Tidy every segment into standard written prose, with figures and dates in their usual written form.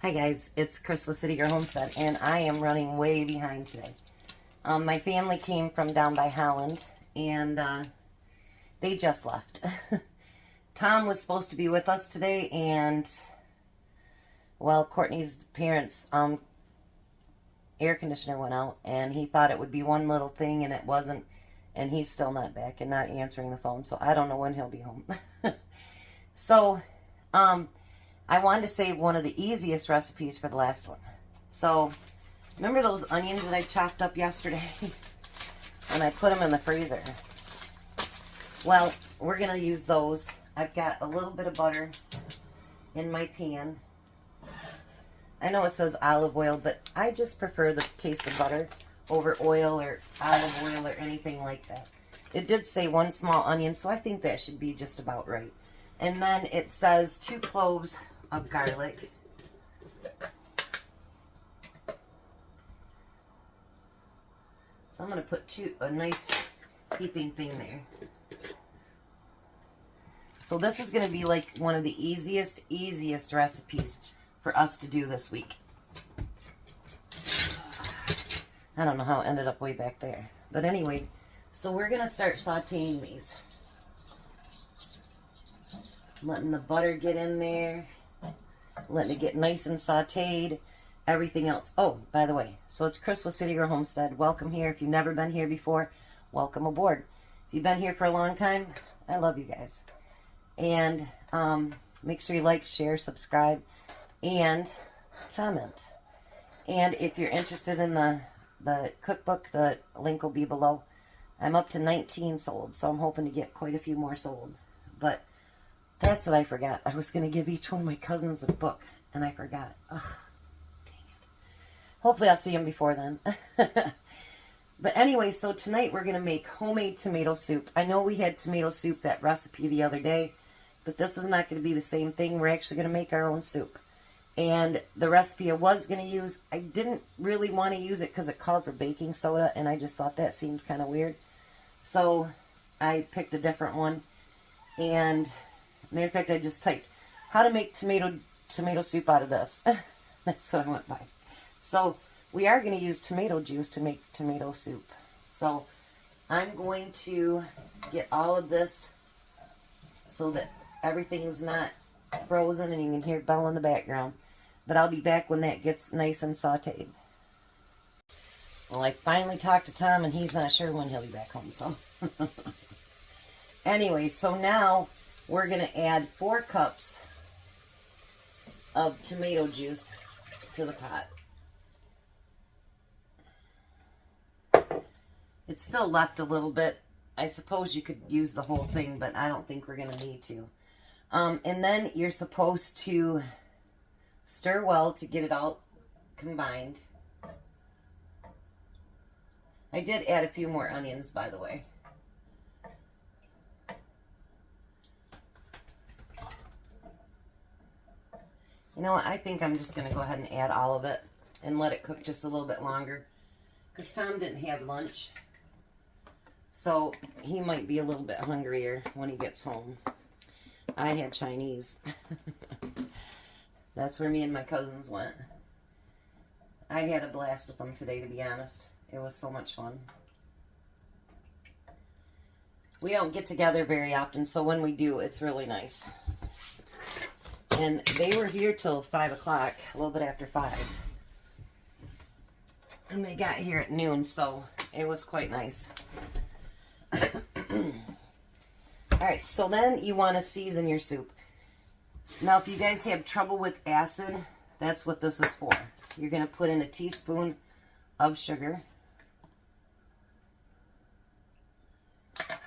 Hi guys, it's Chris with City Girl Homestead, and I am running way behind today. My family came from down by Holland, and they just left. Tom was supposed to be with us today, and, well, Courtney's parents' air conditioner went out, and he thought it would be one little thing, and it wasn't, and he's still not back and not answering the phone, so I don't know when he'll be home. So, I wanted to save one of the easiest recipes for the last one. So, remember those onions that I chopped up yesterday? And I put them in the freezer. Well, we're going to use those. I've got a little bit of butter in my pan. I know it says olive oil, but I just prefer the taste of butter over oil or olive oil or anything like that. It did say 1 small onion, so I think that should be just about right. And then it says 2 cloves of garlic. So I'm going to put a nice heaping thing there. So this is going to be like one of the easiest recipes for us to do this week. I don't know how it ended up way back there. But anyway, so we're going to start sauteing these. Letting the butter get in there. Letting it get nice and sauteed. Everything else. Oh, by the way, so it's Chris with City Girl Homestead. Welcome here. If you've never been here before, welcome aboard. If you've been here for a long time, I love you guys. And make sure you like, share, subscribe, and comment. And if you're interested in the cookbook, the link will be below. I'm up to 19 sold, so I'm hoping to get quite a few more sold. But that's what I forgot. I was going to give each one of my cousins a book, and I forgot. Ugh, dang it. Hopefully I'll see them before then. But anyway, so tonight we're going to make homemade tomato soup. I know we had tomato soup, that recipe, the other day, but this is not going to be the same thing. We're actually going to make our own soup. And the recipe I was going to use, I didn't really want to use it because it called for baking soda, and I just thought that seems kind of weird. So I picked a different one, and matter of fact, I just typed how to make tomato soup out of this. That's what I went by. So we are going to use tomato juice to make tomato soup. So I'm going to get all of this so that everything's not frozen and you can hear Belle in the background. But I'll be back when that gets nice and sauteed. Well, I finally talked to Tom and he's not sure when he'll be back home. So anyway, so now we're going to add 4 cups of tomato juice to the pot. It's still left a little bit. I suppose you could use the whole thing, but I don't think we're going to need to. And then you're supposed to stir well to get it all combined. I did add a few more onions, by the way. You know what, I think I'm just going to go ahead and add all of it and let it cook just a little bit longer. Because Tom didn't have lunch. So he might be a little bit hungrier when he gets home. I had Chinese. That's where me and my cousins went. I had a blast with them today, to be honest. It was so much fun. We don't get together very often, so when we do, it's really nice. And they were here till 5 o'clock, a little bit after 5. And they got here at noon, so it was quite nice. Alright, so then you want to season your soup. Now, if you guys have trouble with acid, that's what this is for. You're going to put in a teaspoon of sugar.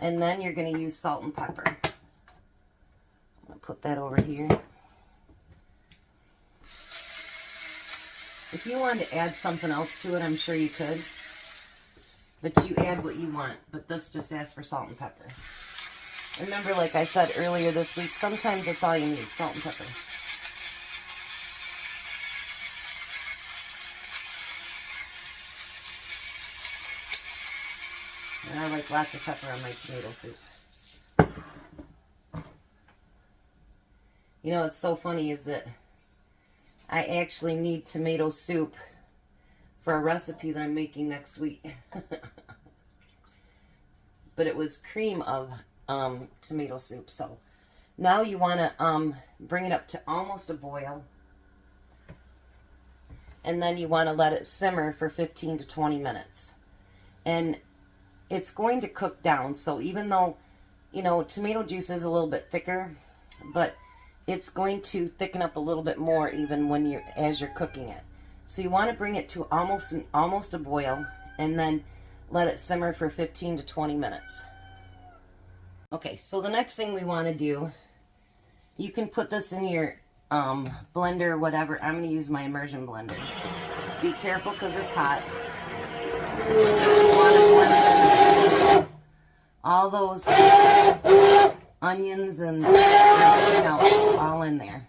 And then you're going to use salt and pepper. I'm going to put that over here. If you wanted to add something else to it, I'm sure you could. But you add what you want. But this just asks for salt and pepper. Remember, like I said earlier this week, sometimes that's all you need, salt and pepper. And I like lots of pepper on my tomato soup. You know, what's so funny is that I actually need tomato soup for a recipe that I'm making next week. But it was cream of tomato soup. So now you want to bring it up to almost a boil. And then you want to let it simmer for 15 to 20 minutes. And it's going to cook down. So even though, you know, tomato juice is a little bit thicker, but it's going to thicken up a little bit more even when as you're cooking it. So you want to bring it to almost a boil and then let it simmer for 15 to 20 minutes. Okay, so the next thing we want to do, you can put this in your blender or whatever. I'm going to use my immersion blender. Be careful because it's hot. You want to blend all those onions and everything else all in there.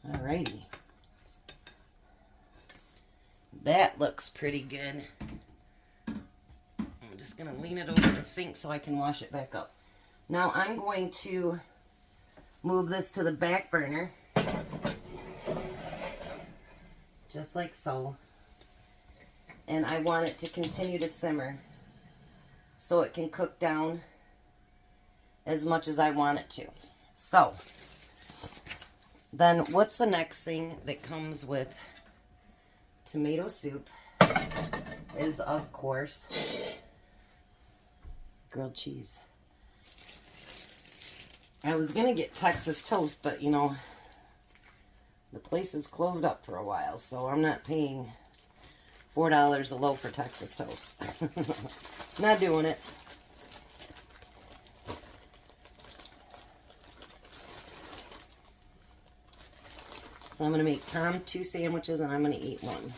Alrighty. That looks pretty good. I'm just going to lean it over the sink so I can wash it back up. Now I'm going to move this to the back burner. Just like so. And I want it to continue to simmer so it can cook down as much as I want it to. So, then what's the next thing that comes with tomato soup is, of course, grilled cheese. I was going to get Texas toast, but, you know, the place is closed up for a while, so I'm not paying $4 a loaf for Texas toast. Not doing it. So I'm going to make Tom 2 sandwiches, and I'm going to eat one.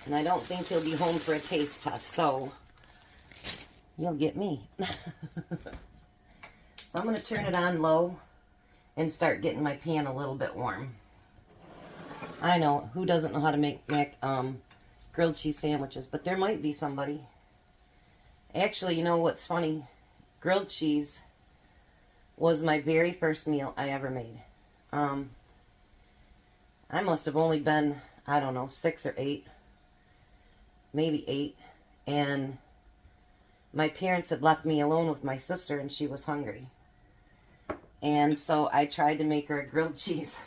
And I don't think he'll be home for a taste test, so you'll get me. So I'm going to turn it on low and start getting my pan a little bit warm. I know, who doesn't know how to make grilled cheese sandwiches, but there might be somebody. Actually, you know what's funny? Grilled cheese was my very first meal I ever made. I must have only been, I don't know, 6 or 8. Maybe 8. And my parents had left me alone with my sister, and she was hungry. And so I tried to make her a grilled cheese.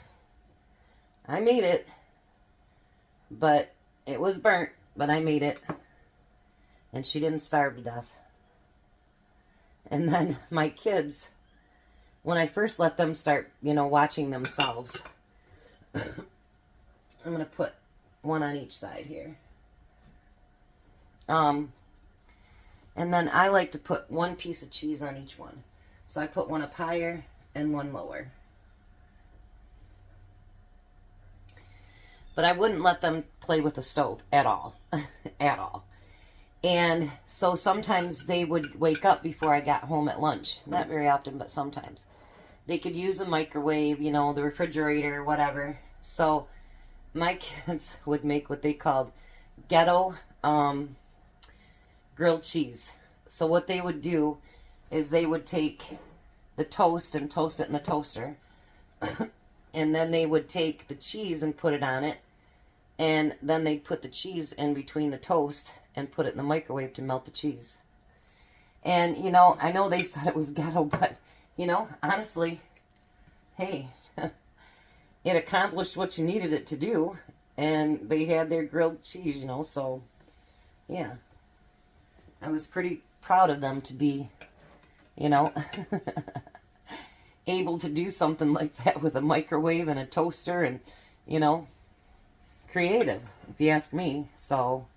I made it, but it was burnt, but I made it. And she didn't starve to death. And then my kids, when I first let them start, you know, watching themselves, I'm going to put one on each side here. And then I like to put one piece of cheese on each one. So I put one up higher and one lower. But I wouldn't let them play with the stove at all. At all. And so sometimes they would wake up before I got home at lunch. Not very often, but sometimes. They could use the microwave, you know, the refrigerator, whatever. So my kids would make what they called ghetto grilled cheese. So what they would do is they would take the toast and toast it in the toaster. And then they would take the cheese and put it on it. And then they'd put the cheese in between the toast and put it in the microwave to melt the cheese. And, you know, I know they said it was ghetto, but, you know, honestly, hey, it accomplished what you needed it to do. And they had their grilled cheese, you know, so, yeah. I was pretty proud of them to be, you know, able to do something like that with a microwave and a toaster and, you know, creative, if you ask me. So,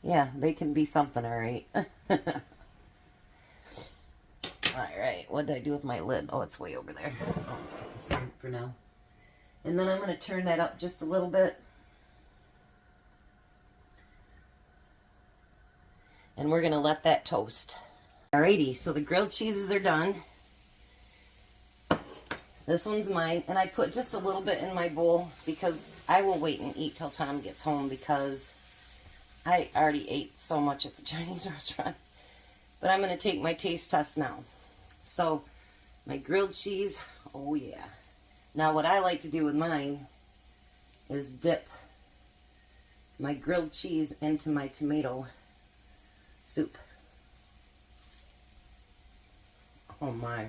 yeah, they can be something, all right. All right, what did I do with my lid? Oh, it's way over there. Oh, let's put this on for now. And then I'm going to turn that up just a little bit. And we're going to let that toast. Alrighty, so the grilled cheeses are done. This one's mine, and I put just a little bit in my bowl because I will wait and eat till Tom gets home because I already ate so much at the Chinese restaurant. But I'm going to take my taste test now. So, my grilled cheese, oh yeah. Now what I like to do with mine is dip my grilled cheese into my tomato soup. Oh my.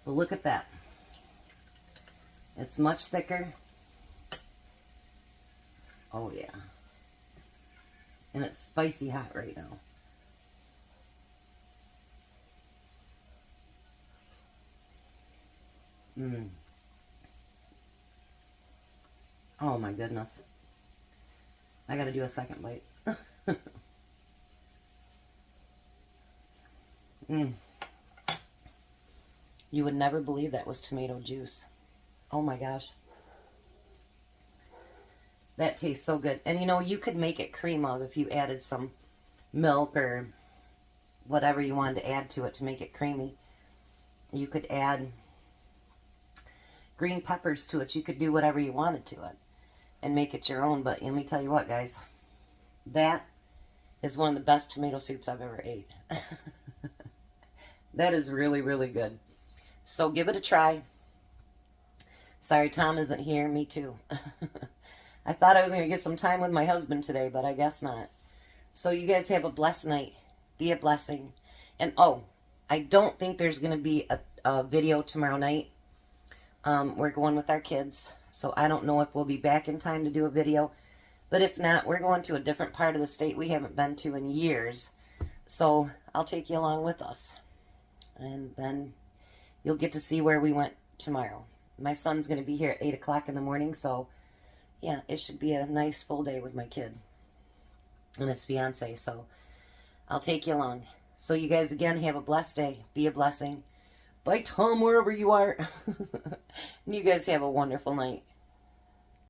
But look at that. It's much thicker. Oh yeah. And it's spicy hot right now. Oh my goodness. I gotta do a second bite. You would never believe that was tomato juice. Oh my gosh. That tastes so good. And you know, you could make it cream of if you added some milk or whatever you wanted to add to it to make it creamy. You could add green peppers to it. You could do whatever you wanted to it and make it your own. But let me tell you what, guys. That is one of the best tomato soups I've ever ate. That is really, really good. So give it a try. Sorry Tom isn't here. Me too. I thought I was going to get some time with my husband today, but I guess not. So you guys have a blessed night. Be a blessing. And oh, I don't think there's going to be a video tomorrow night. We're going with our kids, so I don't know if we'll be back in time to do a video. But if not, we're going to a different part of the state we haven't been to in years. So I'll take you along with us. And then you'll get to see where we went tomorrow. My son's going to be here at 8 o'clock in the morning, so yeah, it should be a nice full day with my kid and his fiance. So I'll take you along. So you guys, again, have a blessed day. Be a blessing. Bye, Tom, wherever you are. And you guys have a wonderful night.